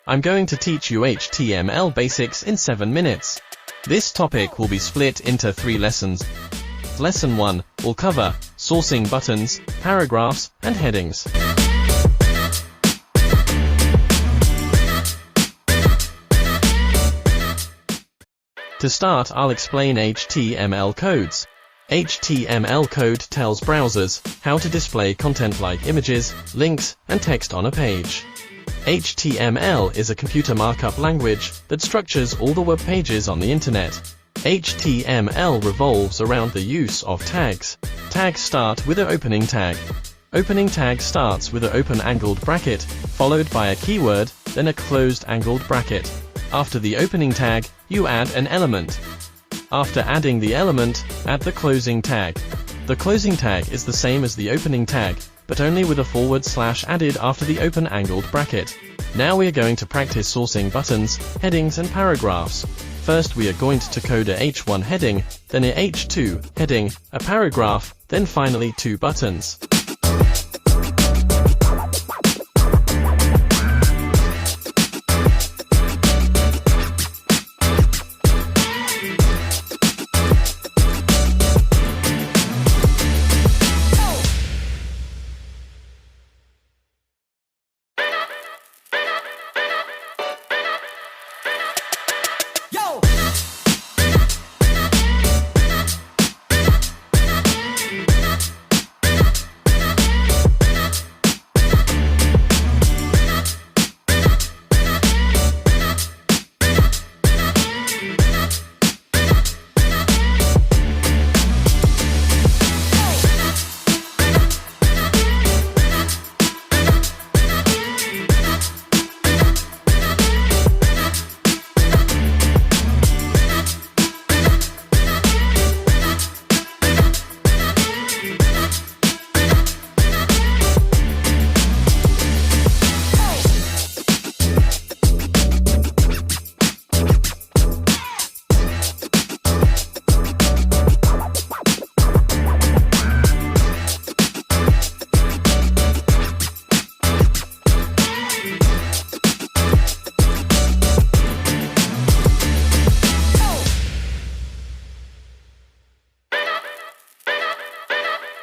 I'm going to teach you HTML basics in 7 minutes. This topic will be split into 3 lessons. Lesson 1 will cover sourcing buttons, paragraphs, and headings. To start, I'll explain HTML codes. HTML code tells browsers how to display content like images, links, and text on a page. HTML is a computer markup language that structures all the web pages on the internet. HTML revolves around the use of tags. Tags start with an opening tag. Opening tag starts with an open angled bracket, followed by a keyword, then a closed angled bracket. After the opening tag, you add an element. After adding the element, add the closing tag. The closing tag is the same as the opening tag, but only with a / added after the open angled bracket. Now we are going to practice sourcing buttons, headings, and paragraphs. First we are going to code a H1 heading, then a H2 heading, a paragraph, then finally 2 buttons.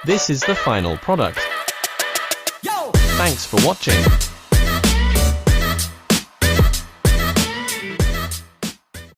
This is the final product. Thanks for watching.